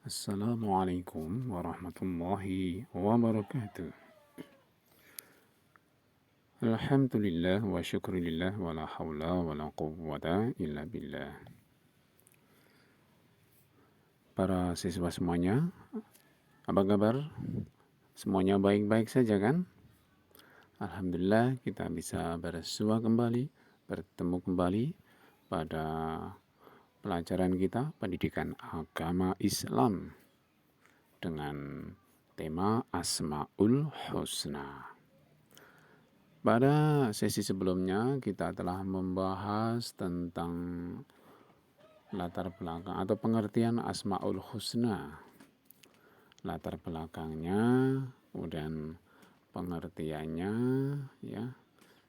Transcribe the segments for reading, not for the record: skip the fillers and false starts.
Assalamualaikum warahmatullahi wabarakatuh. Alhamdulillah wa syukurillah wa la hawla wa la quwwata illa billah. Para siswa semuanya, apa kabar? Semuanya baik-baik saja kan? Alhamdulillah kita bisa bersua kembali, bertemu kembali pada pelajaran kita pendidikan agama Islam dengan tema Asmaul Husna. Pada sesi sebelumnya kita telah membahas tentang latar belakang atau pengertian Asmaul Husna. Latar belakangnya, kemudian pengertiannya, ya,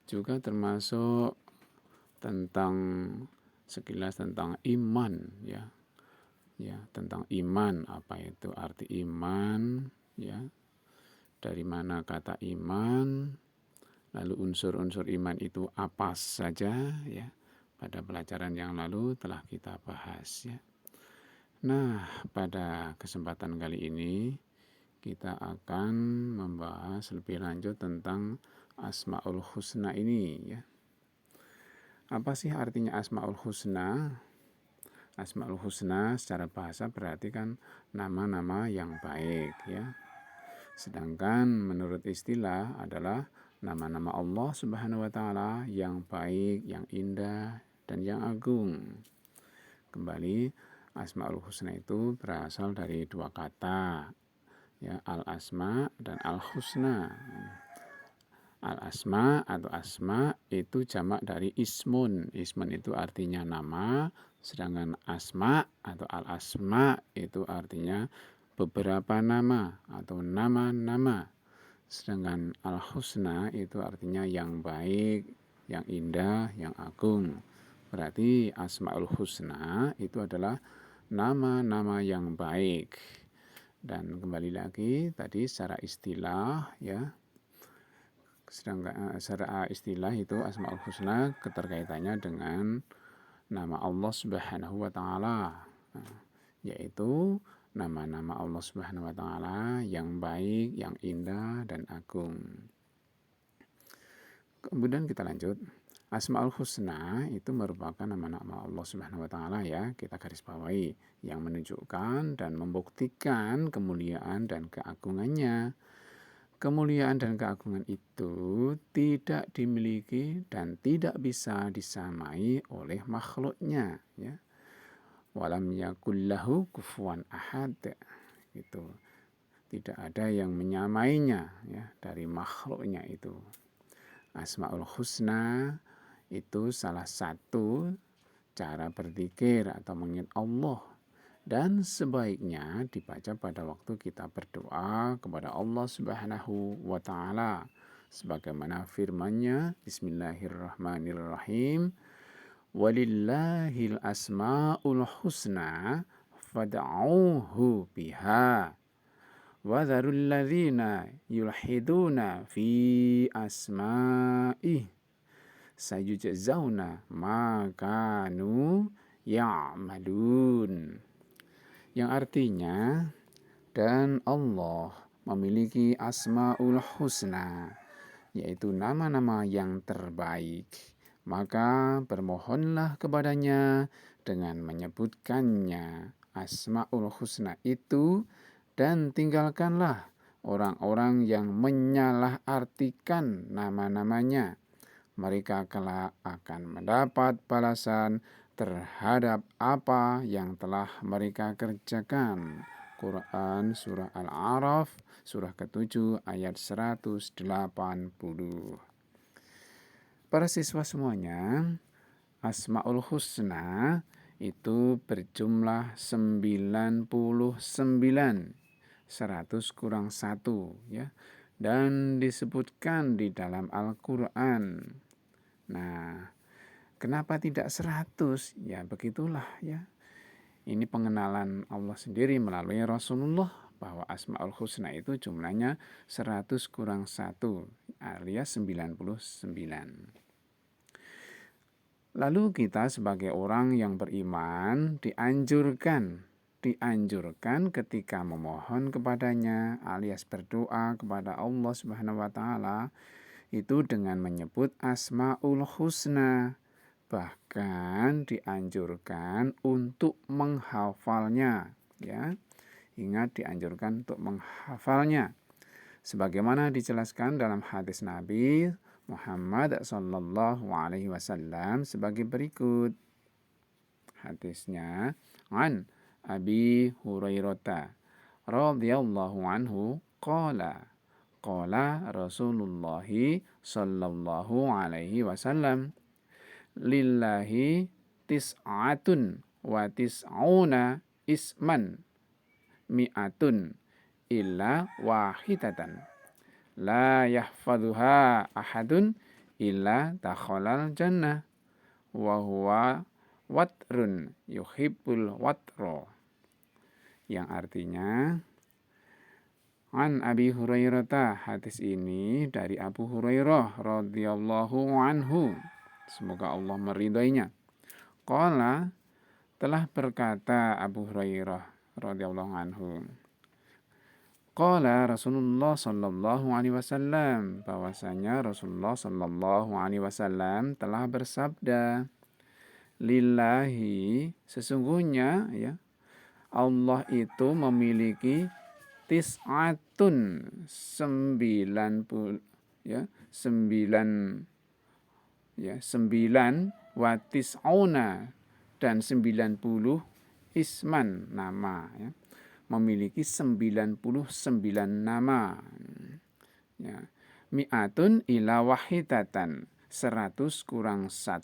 juga termasuk tentang sekilas tentang iman, ya, tentang iman, apa itu arti iman, ya, dari mana kata iman. Lalu unsur-unsur iman itu apa saja, ya. Pada pelajaran yang lalu telah kita bahas, ya. Nah, pada kesempatan kali ini kita akan membahas lebih lanjut tentang Asmaul Husna ini, ya. Apa sih artinya Asmaul Husna? Asmaul Husna secara bahasa berarti kan nama-nama yang baik, ya. Sedangkan menurut istilah adalah nama-nama Allah Subhanahu wa taala yang baik, yang indah, dan yang agung. Kembali, Asmaul Husna itu berasal dari dua kata, ya, Al-Asma dan Al-Husna. Al-Asma atau asma itu jamak dari ismun. Ismun itu artinya nama, sedangkan asma atau al-asma itu artinya beberapa nama atau nama-nama. Sedangkan al-husna itu artinya yang baik, yang indah, yang agung. Berarti asmaul husna itu adalah nama-nama yang baik. Dan kembali lagi tadi secara istilah, ya. Sedangkan secara istilah itu asmaul husna keterkaitannya dengan nama Allah Subhanahu wa taala, yaitu nama-nama Allah Subhanahu wa taala yang baik, yang indah dan agung. Kemudian kita lanjut. Asmaul Husna itu merupakan nama-nama Allah Subhanahu wa taala, ya, kita garis bawahi, yang menunjukkan dan membuktikan kemuliaan dan keagungannya. Kemuliaan dan keagungan itu tidak dimiliki dan tidak bisa disamai oleh makhluknya, ya. Walam yakullahu kufuwan ahad, itu tidak ada yang menyamainya, ya, dari makhluknya itu. Asmaul Husna itu salah satu cara berzikir atau mengingat Allah, dan sebaiknya dibaca pada waktu kita berdoa kepada Allah Subhanahu wa taala sebagaimana firman-Nya, Bismillahirrahmanirrahim, walillahil asmaul husna fad'auhu biha wa dzarul ladzina yulhiduna fi asma'ih sayujzauna ma kanu ya'malun. Yang artinya, dan Allah memiliki asmaul husna, yaitu nama-nama yang terbaik, maka bermohonlah kepadanya dengan menyebutkannya asmaul husna itu, dan tinggalkanlah orang-orang yang menyalahartikan nama-namanya. Mereka kelak akan mendapat balasan terhadap apa yang telah mereka kerjakan. Quran Surah Al-A'raf, Surah ke-7 ayat 180. Para siswa semuanya, Asmaul Husna itu berjumlah 99, 100 kurang 1, ya, dan disebutkan di dalam Al-Quran. Nah, kenapa tidak 100? Ya begitulah, ya. Ini pengenalan Allah sendiri melalui Rasulullah bahwa Asmaul Husna itu jumlahnya 100 kurang 1 alias 99. Lalu kita sebagai orang yang beriman dianjurkan dianjurkan ketika memohon kepadanya alias berdoa kepada Allah Subhanahu wa taala itu dengan menyebut Asmaul Husna. Bahkan dianjurkan untuk menghafalnya, ya. Ingat, dianjurkan untuk menghafalnya. Sebagaimana dijelaskan dalam hadis Nabi Muhammad sallallahu alaihi wasallam sebagai berikut. Hadisnya an Abi Hurairah radhiyallahu anhu qala Rasulullah sallallahu alaihi wasallam lillahi tis'atun wa tis'una isman mi'atun illa wahidatan la yahfaduha ahadun illa dakhalal jannah wa huwa watrun yuhibbul watro, yang artinya an Abi Hurairah, hadis ini dari Abu Hurairah radhiyallahu anhu, semoga Allah meridainya. Qala, telah berkata Abu Hurairah radhiyallahu anhu, qala Rasulullah sallallahu alaihi wasallam, bahwasanya Rasulullah sallallahu alaihi wasallam telah bersabda, lillahi, sesungguhnya ya Allah itu memiliki tis'atun 90, ya 9 wa tis'una dan 90 isman, nama, ya. Memiliki 99 nama, ya. Mi'atun ila wahidatan, 100 kurang 1.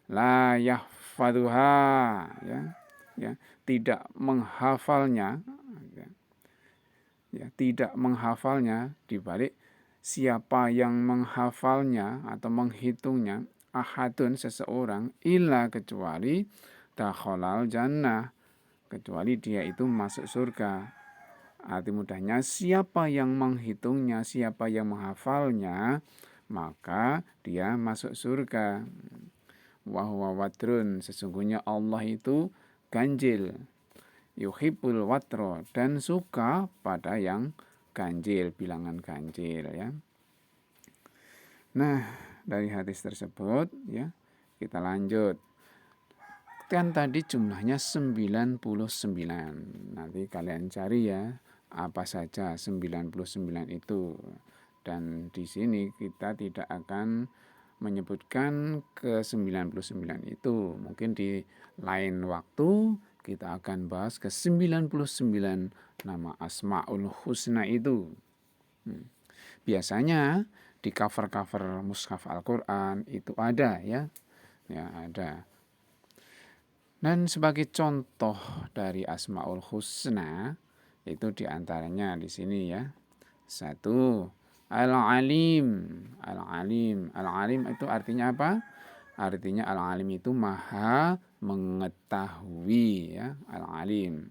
La yahfaduha, ya, tidak menghafalnya, tidak menghafalnya, dibalik siapa yang menghafalnya atau menghitungnya, ahadun, seseorang, illa, kecuali dakhalal jannah, kecuali dia itu masuk surga. Arti mudahnya, siapa yang menghitungnya, siapa yang menghafalnya, maka dia masuk surga. Wa huwa watrun, sesungguhnya Allah itu ganjil, yuhibbul watro, dan suka pada yang ganjil, bilangan ganjil, ya. Nah, dari hadis tersebut, ya, kita lanjut. Kan tadi jumlahnya 99. Nanti kalian cari ya, apa saja 99 itu. Dan di sini kita tidak akan menyebutkan ke 99 itu. Mungkin di lain waktu kita akan bahas ke 99 nama Asmaul Husna itu. Biasanya di cover-cover mushaf Al-Quran itu ada, ya. Ya, ada. Dan sebagai contoh dari Asmaul Husna itu diantaranya di sini, ya. 1, Al-Alim. Al-Alim. Al-Alim itu artinya apa? Artinya Al-Alim itu maha mengetahui, ya. Al-Alim.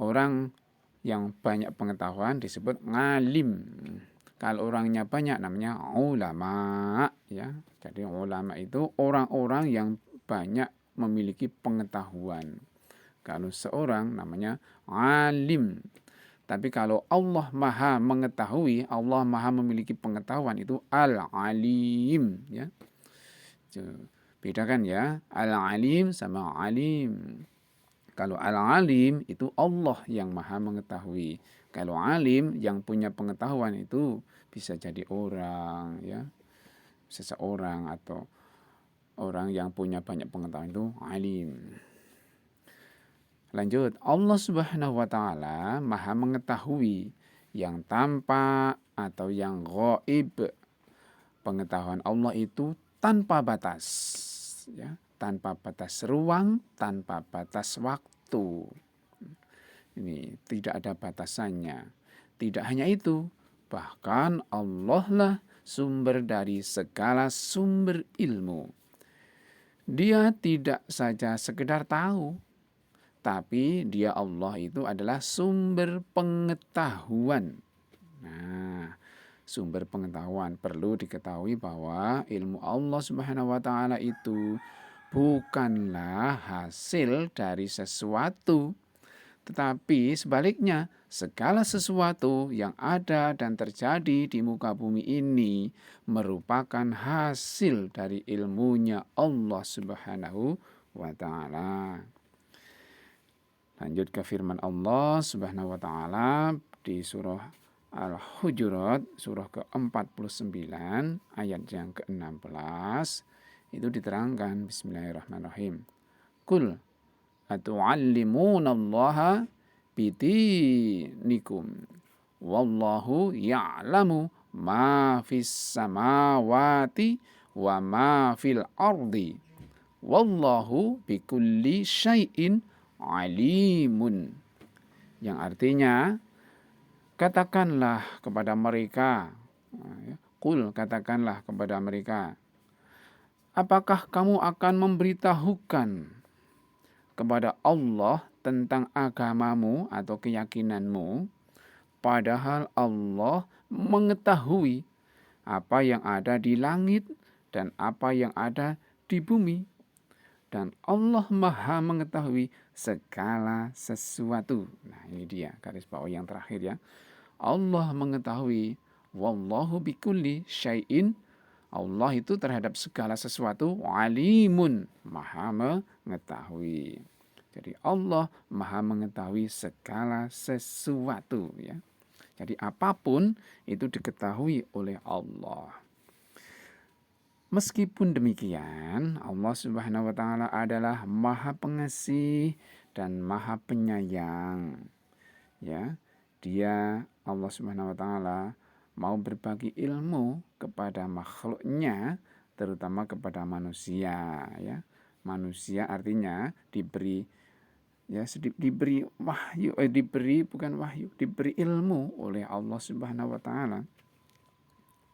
Orang yang banyak pengetahuan disebut ngalim. Kalau orangnya banyak namanya ulama, ya. Jadi ulama itu orang-orang yang banyak memiliki pengetahuan. Kalau seorang namanya alim. Tapi kalau Allah maha mengetahui, Allah maha memiliki pengetahuan, itu al-alim, ya. Bedakan ya, al-alim sama alim. Kalau al-alim itu Allah yang maha mengetahui. Kalau alim yang punya pengetahuan itu bisa jadi orang, ya, seseorang atau orang yang punya banyak pengetahuan itu alim. Lanjut, Allah Subhanahu wa taala maha mengetahui yang tampak atau yang gaib. Pengetahuan Allah itu tanpa batas, ya, tanpa batas ruang, tanpa batas waktu. Ini tidak ada batasannya. Tidak hanya itu, bahkan Allah lah sumber dari segala sumber ilmu. Dia tidak saja sekedar tahu, tapi dia Allah itu adalah sumber pengetahuan. Nah, sumber pengetahuan, perlu diketahui bahwa ilmu Allah Subhanahu wa taala itu bukanlah hasil dari sesuatu, tetapi sebaliknya segala sesuatu yang ada dan terjadi di muka bumi ini merupakan hasil dari ilmunya Allah Subhanahu wa Ta'ala. Lanjut ke firman Allah Subhanahu wa Ta'ala di surah Al-Hujurat, surah ke-49 ayat yang ke-16. Itu diterangkan, bismillahirrahmanirrahim. Kul atu'allimunallaha bidinikum wallahu ya'lamu ma fis samawati wa ma fil ardi wallahu bikulli syai'in alimun. Yang artinya, katakanlah kepada mereka, Qul, katakanlah kepada mereka, apakah kamu akan memberitahukan kepada Allah tentang agamamu atau keyakinanmu, padahal Allah mengetahui apa yang ada di langit dan apa yang ada di bumi. Dan Allah Maha mengetahui segala sesuatu. Nah, ini dia garis bawah yang terakhir ya. Allah mengetahui, wallahu bikulli syai'in. Allah itu terhadap segala sesuatu alimun, Maha mengetahui. Jadi Allah Maha mengetahui segala sesuatu ya. Jadi apapun itu diketahui oleh Allah. Meskipun demikian, Allah Subhanahu wa Ta'ala adalah Maha Pengasih dan Maha Penyayang. Ya, Dia Allah Subhanahu wa Ta'ala mau berbagi ilmu kepada makhluknya, terutama kepada manusia. Ya, manusia artinya diberi wahyu, diberi ilmu oleh Allah Subhanahu wa Ta'ala.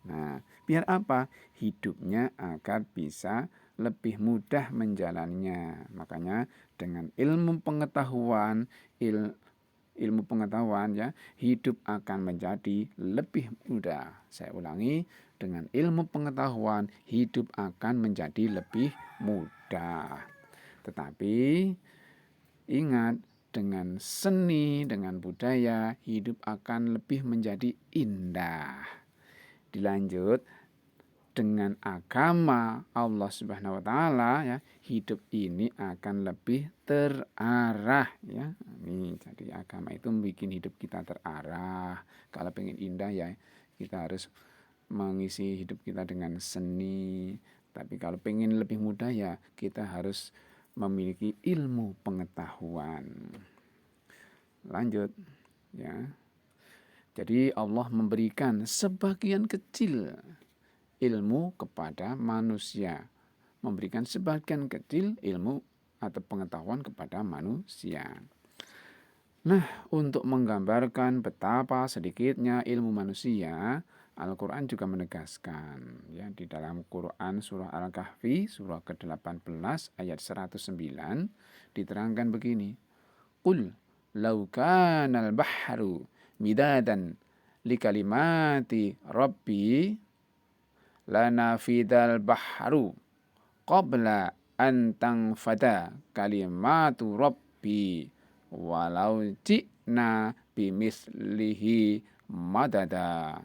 Nah, biar apa? Hidupnya agar bisa lebih mudah menjalannya. Makanya dengan ilmu pengetahuan ya, hidup akan menjadi lebih mudah. Saya ulangi, dengan ilmu pengetahuan hidup akan menjadi lebih mudah. Tetapi ingat, dengan seni, dengan budaya, hidup akan lebih menjadi indah. Dilanjut dengan agama Allah Subhanahu wa Ta'ala ya, hidup ini akan lebih terarah ya. Ini jadi agama itu membuat hidup kita terarah. Kalau pengen indah ya kita harus mengisi hidup kita dengan seni. Tapi kalau pengen lebih mudah ya kita harus memiliki ilmu pengetahuan. Lanjut ya. Jadi Allah memberikan sebagian kecil ilmu kepada manusia. Memberikan sebagian kecil ilmu atau pengetahuan kepada manusia. Nah, untuk menggambarkan betapa sedikitnya ilmu manusia, Al-Quran juga menegaskan. Ya, di dalam Quran surah Al-Kahfi, surah ke-18 ayat 109, diterangkan begini. Qul lau kanal bahru midadan li kalimati rabbi lanafidal bahru qabla an tanfada kalimatu rabbi walau ji'na bimislihi madada.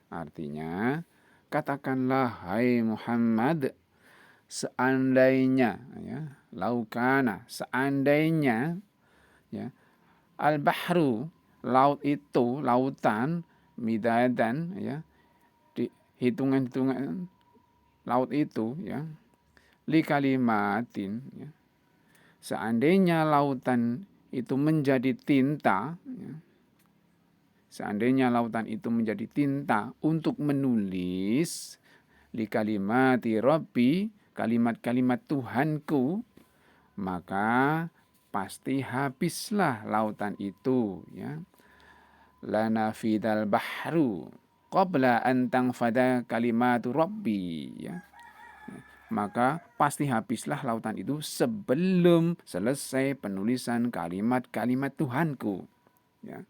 Artinya, katakanlah hai Muhammad, seandainya ya, laukana, seandainya ya, al-bahru, laut itu, lautan, midadan ya, di hitungan-hitungan laut itu ya, li kalimatin ya. Seandainya lautan itu menjadi tinta ya, seandainya lautan itu menjadi tinta untuk menulis li kalimati rabbi, kalimat-kalimat Tuhanku, maka pasti habislah lautan itu ya. Lanafidal bahru qabla an tanfada kalimatu rabbi ya. Maka pasti habislah lautan itu sebelum selesai penulisan kalimat-kalimat Tuhanku ya.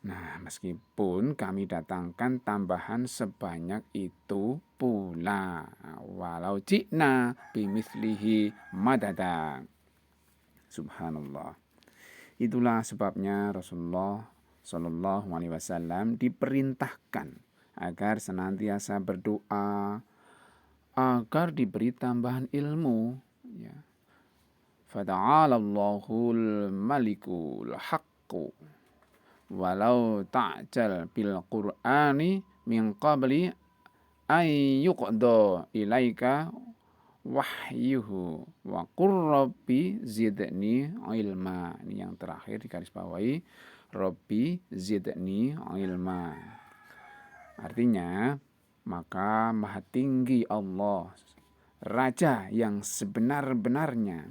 Nah, meskipun kami datangkan tambahan sebanyak itu pula, walau ji'na bimithlihi madada. Subhanallah. Itulah sebabnya Rasulullah Shallallahu Alaihi Wasallam diperintahkan agar senantiasa berdoa agar diberi tambahan ilmu. Ya. Fata'alallahul malikul haqqu walau ta'jal bil qur'ani min qabli ay yuqda ilaika wahyuhu wa qur rabbi zidni ilma. Ini yang terakhir di garis bawahi, rabbi zidni ilma. Artinya, maka maha tinggi Allah, Raja yang sebenar-benarnya,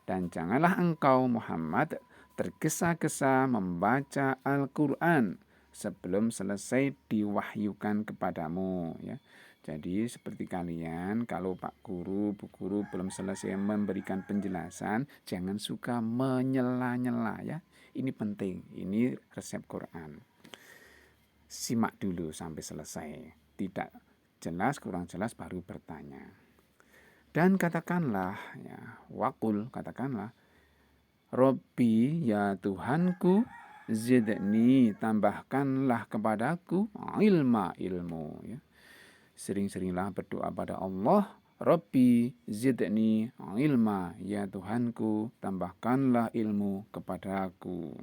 dan janganlah engkau Muhammad tergesa-gesa membaca Al-Quran sebelum selesai diwahyukan kepadamu, ya. Jadi seperti kalian, kalau Pak Guru, Bu Guru belum selesai memberikan penjelasan, jangan suka menyela-nyela, ya. Ini penting, ini resep Quran. Simak dulu sampai selesai. Tidak jelas, kurang jelas baru bertanya. Dan katakanlah, ya, wakul, katakanlah, Robbi, ya Tuhanku, zidni, tambahkanlah kepadaku ilmu, ya. Sering-seringlah berdoa pada Allah, Robbi zidni ilma, ya Tuhanku, tambahkanlah ilmu kepadaku.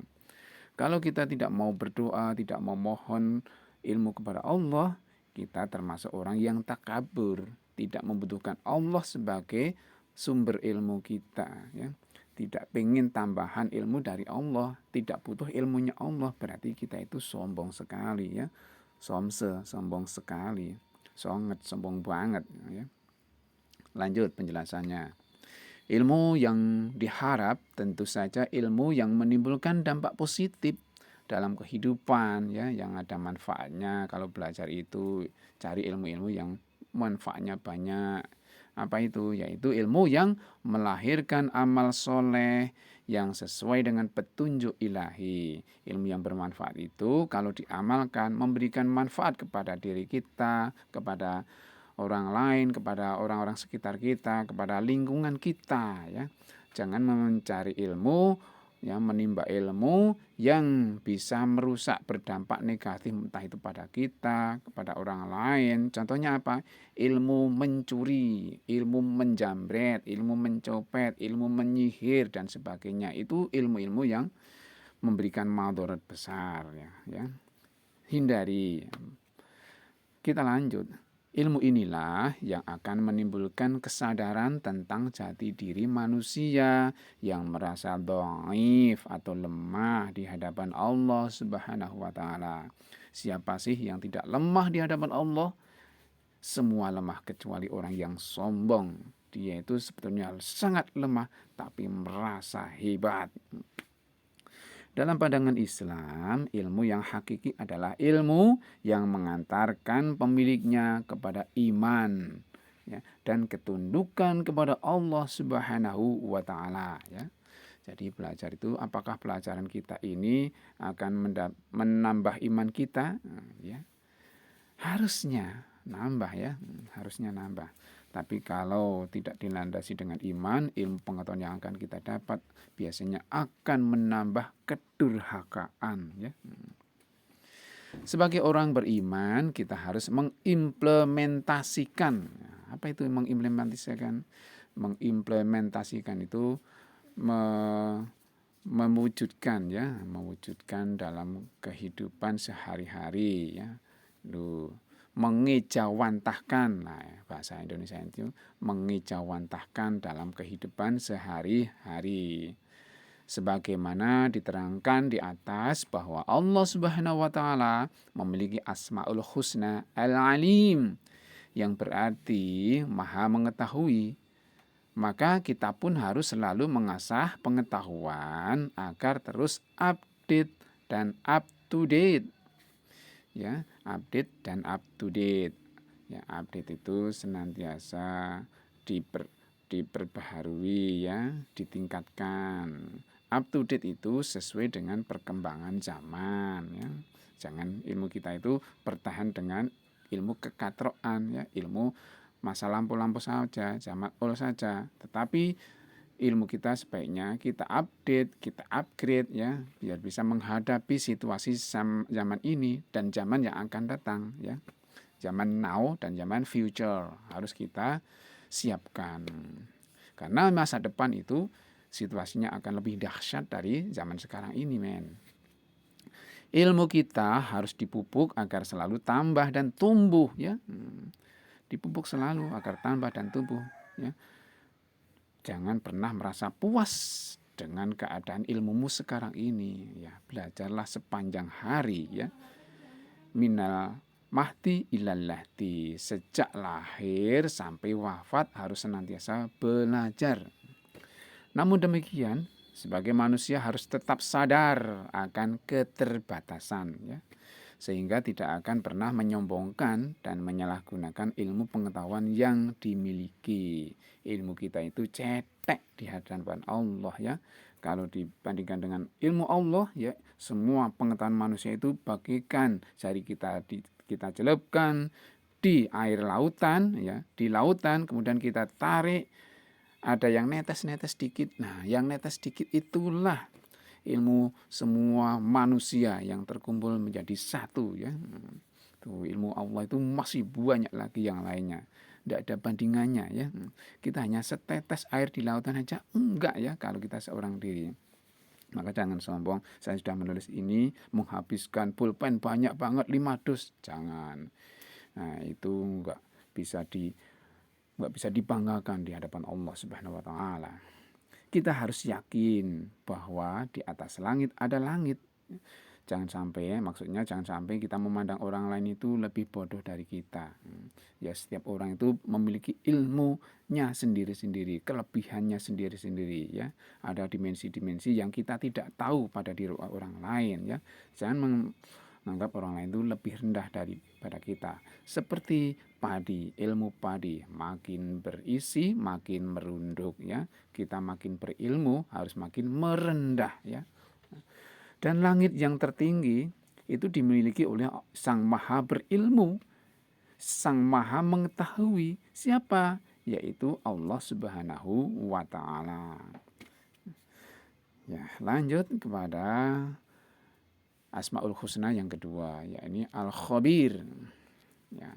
Kalau kita tidak mau berdoa, tidak mau mohon ilmu kepada Allah, kita termasuk orang yang takabur, tidak membutuhkan Allah sebagai sumber ilmu kita, ya. Tidak pengen tambahan ilmu dari Allah, tidak butuh ilmunya Allah, berarti kita itu sombong sekali, ya. Sombong sekali. Sangat sombong banget, ya. Lanjut penjelasannya. Ilmu yang diharap tentu saja ilmu yang menimbulkan dampak positif dalam kehidupan, ya, yang ada manfaatnya. Kalau belajar itu cari ilmu-ilmu yang manfaatnya banyak. Apa itu? Yaitu ilmu yang melahirkan amal soleh yang sesuai dengan petunjuk ilahi. Ilmu yang bermanfaat itu kalau diamalkan memberikan manfaat kepada diri kita, kepada orang lain, kepada orang-orang sekitar kita, kepada lingkungan kita, ya. Jangan mencari ilmu, ya, menimba ilmu yang bisa merusak, berdampak negatif, entah itu pada kita, kepada orang lain. Contohnya apa? Ilmu mencuri, ilmu menjamret, ilmu mencopet, ilmu menyihir dan sebagainya. Itu ilmu-ilmu yang memberikan madarat besar, ya. Hindari. Kita lanjut. Ilmu inilah yang akan menimbulkan kesadaran tentang jati diri manusia yang merasa dhaif atau lemah di hadapan Allah Subhanahu wa taala. Siapa sih yang tidak lemah di hadapan Allah? Semua lemah kecuali orang yang sombong. Dia itu sebetulnya sangat lemah tapi merasa hebat. Dalam pandangan Islam, ilmu yang hakiki adalah ilmu yang mengantarkan pemiliknya kepada iman, ya, dan ketundukan kepada Allah Subhanahu wa taala, ya. Jadi belajar itu, apakah pelajaran kita ini akan menambah iman kita? Ya. Harusnya nambah, ya, harusnya nambah. Tapi kalau tidak dilandasi dengan iman, ilmu pengetahuan yang akan kita dapat biasanya akan menambah kedurhakaan, ya. Sebagai orang beriman, kita harus mengimplementasikan. Apa itu mengimplementasikan? Mengimplementasikan itu mewujudkan, ya, mewujudkan dalam kehidupan sehari-hari, ya. Mengejawantahkan, nah, bahasa Indonesia itu mengejawantahkan dalam kehidupan sehari-hari. Sebagaimana diterangkan di atas bahwa Allah Subhanahu wa taala memiliki Asmaul Husna Al-Alim yang berarti Maha mengetahui. Maka kita pun harus selalu mengasah pengetahuan agar terus update dan up to date. Ya, update dan up to date. Ya, update itu senantiasa diperbaharui, ya, ditingkatkan. up to date itu sesuai dengan perkembangan zaman ya. Jangan ilmu kita itu bertahan dengan ilmu kekatroan ya, ilmu masa lampu-lampu saja, zaman old saja. Tetapi ilmu kita sebaiknya kita update, kita upgrade ya, biar bisa menghadapi situasi zaman ini dan zaman yang akan datang ya. Zaman now dan zaman future harus kita siapkan. Karena masa depan itu situasinya akan lebih dahsyat dari zaman sekarang ini, men. Ilmu kita harus dipupuk agar selalu tambah dan tumbuh ya. Dipupuk selalu agar tambah dan tumbuh ya. Jangan pernah merasa puas dengan keadaan ilmumu sekarang ini ya. Belajarlah sepanjang hari ya. Minal mahdi ilal lahdi, sejak lahir sampai wafat harus senantiasa belajar. Namun demikian, sebagai manusia harus tetap sadar akan keterbatasan ya, sehingga tidak akan pernah menyombongkan dan menyalahgunakan ilmu pengetahuan yang dimiliki. Ilmu kita itu cetek di hadapan Allah ya. Kalau dibandingkan dengan ilmu Allah ya, semua pengetahuan manusia itu bagaikan jari kita celupkan di air lautan ya, di lautan kemudian kita tarik, ada yang netes-netes sedikit. Nah, yang netes sedikit itulah ilmu semua manusia yang terkumpul menjadi satu ya. Tuh, ilmu Allah itu masih banyak lagi yang lainnya. Tidak ada bandingannya ya. Kita hanya setetes air di lautan aja enggak ya kalau kita seorang diri. Maka jangan sombong, saya sudah menulis ini menghabiskan pulpen banyak banget 5 dus. Jangan. Nah, itu enggak bisa dibanggakan di hadapan Allah Subhanahu wa taala. Kita harus yakin bahwa di atas langit ada langit. Jangan sampai kita memandang orang lain itu lebih bodoh dari kita. Ya, setiap orang itu memiliki ilmunya sendiri-sendiri, kelebihannya sendiri-sendiri ya. Ada dimensi-dimensi yang kita tidak tahu pada diri orang lain ya. Jangan menganggap orang lain itu lebih rendah daripada kita. Seperti padi, ilmu padi makin berisi, makin merunduk ya. Kita makin berilmu harus makin merendah ya. Dan langit yang tertinggi itu dimiliki oleh Sang Maha berilmu, Sang Maha mengetahui. Siapa? Yaitu Allah Subhanahu wa taala. Ya, lanjut kepada Asmaul Husna yang kedua, yakni Al-Khabir. Ya.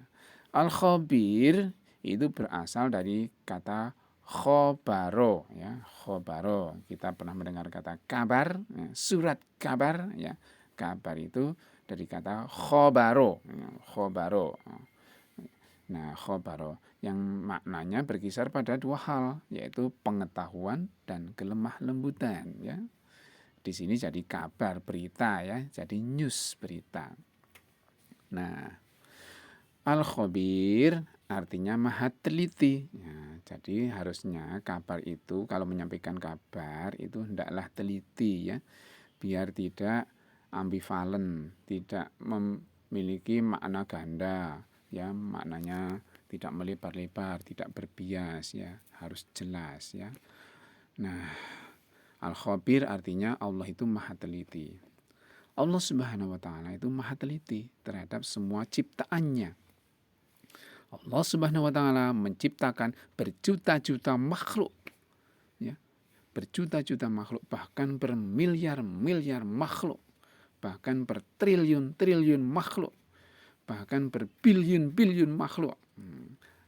Al-Khabir itu berasal dari kata khobaro ya, khobaro. Kita pernah mendengar kata kabar ya, surat kabar ya. Kabar itu dari kata khobaro ya, khobaro. Nah, khobaro yang maknanya berkisar pada dua hal, yaitu pengetahuan dan kelemah lembutan ya. Di sini jadi kabar berita ya, jadi news berita. Nah, Al-Khabir artinya maha teliti. Ya, jadi harusnya kabar itu kalau menyampaikan kabar itu hendaklah teliti ya, biar tidak ambivalen, tidak memiliki makna ganda ya, maknanya tidak melebar-lebar, tidak berbias ya, harus jelas ya. Nah, Al-Khabir artinya Allah itu maha teliti. Allah Subhanahu wa taala itu maha teliti terhadap semua ciptaannya. Allah Subhanahu wa taala menciptakan berjuta-juta makhluk ya. Berjuta-juta makhluk, bahkan bermiliar-miliar makhluk, bahkan bertriliun-triliun makhluk, bahkan berbiliun-biliun makhluk.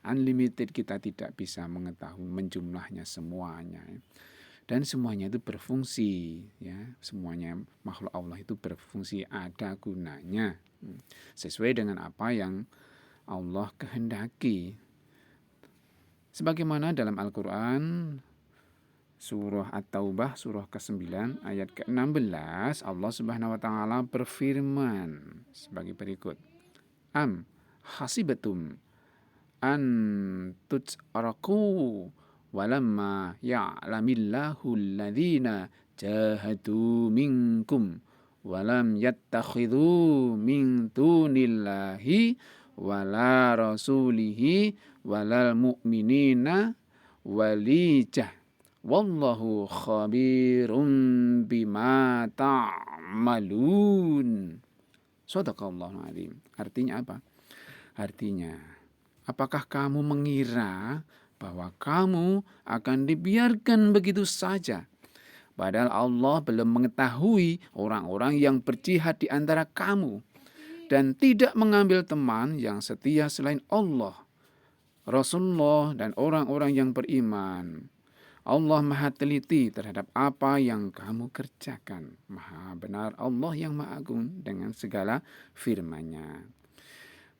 Unlimited, kita tidak bisa mengetahui menjumlahnya semuanya. Dan semuanya itu berfungsi ya, semuanya makhluk Allah itu berfungsi, ada gunanya sesuai dengan apa yang Allah kehendaki. Sebagaimana dalam Al-Quran surah At-Taubah surah ke-9 ayat ke-16, Allah Subhanahu wa taala berfirman sebagai berikut. Am hasibatum an tutsaraku walamma ya'lamillahu alladhina jahadu minkum walam yattakhidhu min dunillahi wala rasulihi walal mu'minina walijah wallahu khabirum bima ta'malun. Shadaqallahul azim. Artinya apa? Artinya, apakah kamu mengira bahwa kamu akan dibiarkan begitu saja? Padahal Allah belum mengetahui orang-orang yang berjihad di antara kamu dan tidak mengambil teman yang setia selain Allah, Rasulullah, dan orang-orang yang beriman. Allah maha teliti terhadap apa yang kamu kerjakan. Maha benar Allah yang maha agung dengan segala firman-Nya.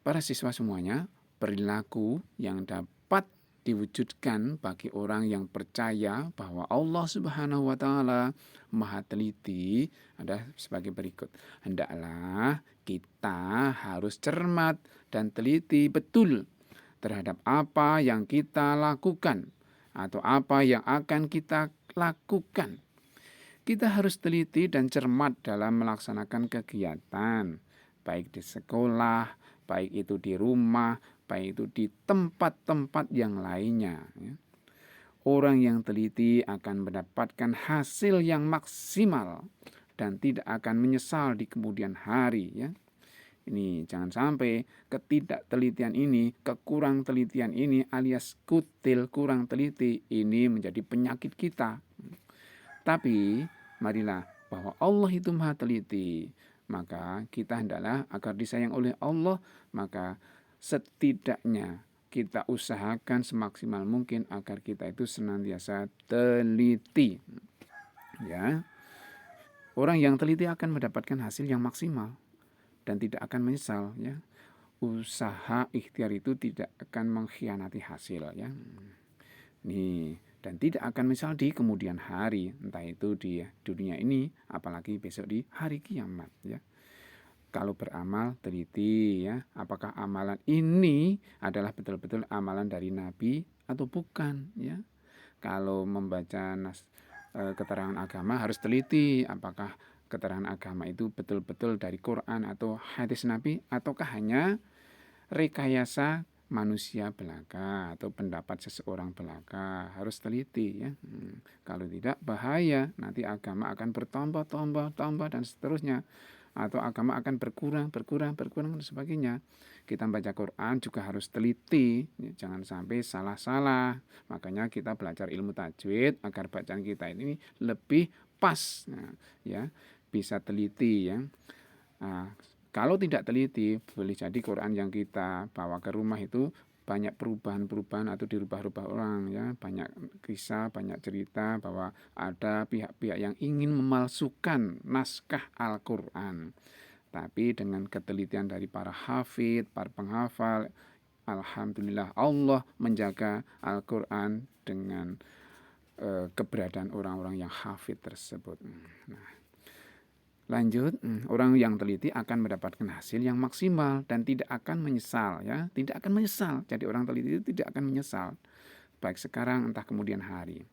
Para siswa semuanya, perilaku yang dapat diwujudkan bagi orang yang percaya bahwa Allah Subhanahu wa taala Maha teliti ada sebagai berikut. Hendaklah kita harus cermat dan teliti betul terhadap apa yang kita lakukan atau apa yang akan kita lakukan. Kita harus teliti dan cermat dalam melaksanakan kegiatan, baik di sekolah, baik itu di rumah, baik itu di tempat-tempat yang lainnya. Orang yang teliti akan mendapatkan hasil yang maksimal dan tidak akan menyesal di kemudian hari. Ini jangan sampai ketidaktelitian ini, kekurang telitian ini alias kutil, kurang teliti, ini menjadi penyakit kita. Tapi marilah bahwa Allah itu maha teliti. Maka kita hendaklah agar disayang oleh Allah, maka setidaknya kita usahakan semaksimal mungkin agar kita itu senantiasa teliti. Ya. Orang yang teliti akan mendapatkan hasil yang maksimal dan tidak akan menyesal, ya. Usaha ikhtiar itu tidak akan mengkhianati hasil, ya. Nih, dan tidak akan misal di kemudian hari, entah itu di dunia ini apalagi besok di hari kiamat, ya. Kalau beramal teliti, ya, apakah amalan ini adalah betul-betul amalan dari Nabi atau bukan, ya. Kalau membaca keterangan agama harus teliti apakah keterangan agama itu betul-betul dari Quran atau hadis Nabi ataukah hanya rekayasa manusia belaka atau pendapat seseorang belaka. Harus teliti, ya. Kalau tidak bahaya, nanti agama akan bertambah dan seterusnya, atau agama akan berkurang dan sebagainya. Kita baca Quran juga harus teliti, ya, jangan sampai salah-salah. Makanya kita belajar ilmu tajwid agar bacaan kita ini lebih pas, ya, bisa teliti, ya. Kalau tidak teliti, boleh jadi Quran yang kita bawa ke rumah itu banyak perubahan-perubahan atau dirubah-rubah orang, ya. Banyak kisah, banyak cerita bahwa ada pihak-pihak yang ingin memalsukan naskah Al-Quran. Tapi dengan ketelitian dari para hafid, para penghafal, alhamdulillah Allah menjaga Al-Quran dengan keberadaan orang-orang yang hafid tersebut. Nah, lanjut, orang yang teliti akan mendapatkan hasil yang maksimal dan tidak akan menyesal, ya. Tidak akan menyesal. Jadi orang teliti itu tidak akan menyesal, baik sekarang entah kemudian hari.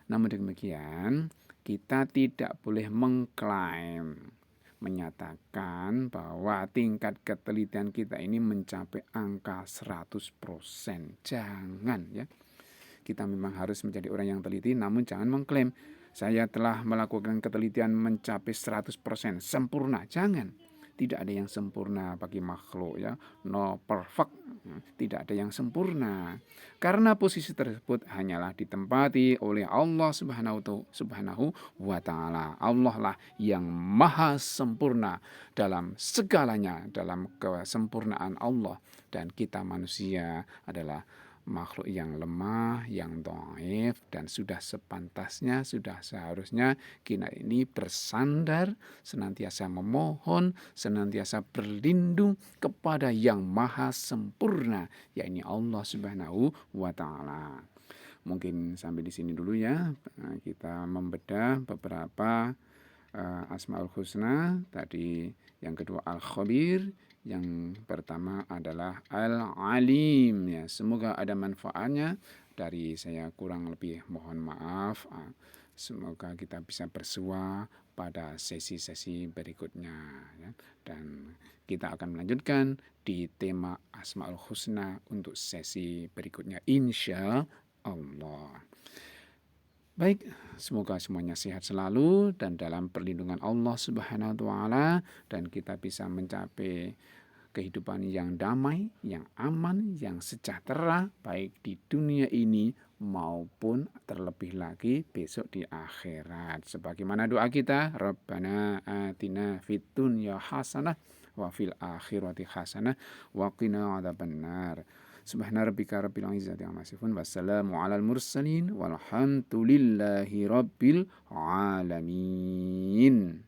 Namun demikian, kita tidak boleh mengklaim, menyatakan bahwa tingkat ketelitian kita ini mencapai angka 100%. Jangan, ya. Kita memang harus menjadi orang yang teliti, namun jangan mengklaim saya telah melakukan ketelitian mencapai 100% sempurna. Jangan. Tidak ada yang sempurna bagi makhluk, ya. No perfect. Tidak ada yang sempurna. Karena posisi tersebut hanyalah ditempati oleh Allah Subhanahu wa taala. Allah lah yang maha sempurna dalam segalanya, dalam kesempurnaan Allah, dan kita manusia adalah makhluk yang lemah, yang dhaif, dan sudah sepantasnya, sudah seharusnya kita ini bersandar, senantiasa memohon, senantiasa berlindung kepada yang maha sempurna, yakni Allah Subhanahu wa taala. Mungkin sampai di sini dulu, ya. Kita membedah beberapa Asmaul Husna. Tadi yang kedua Al-Khabir, yang pertama adalah Al-Alim, ya. Semoga ada manfaatnya. Dari saya kurang lebih mohon maaf. Semoga kita bisa bersua pada sesi-sesi berikutnya, ya. Dan kita akan melanjutkan di tema Asmaul Husna untuk sesi berikutnya insya Allah. Baik, semoga semuanya sehat selalu dan dalam perlindungan Allah Subhanahu wa taala dan kita bisa mencapai kehidupan yang damai, yang aman, yang sejahtera baik di dunia ini maupun terlebih lagi besok di akhirat. Sebagaimana doa kita, Rabbana atina fid dunya hasanah wa fil akhirati hasanah wa qina adzabannar. Subhana rabbika rabbil izzati amma yasifun wassalamu alal mursalin walhamdulillahi rabbil alamin.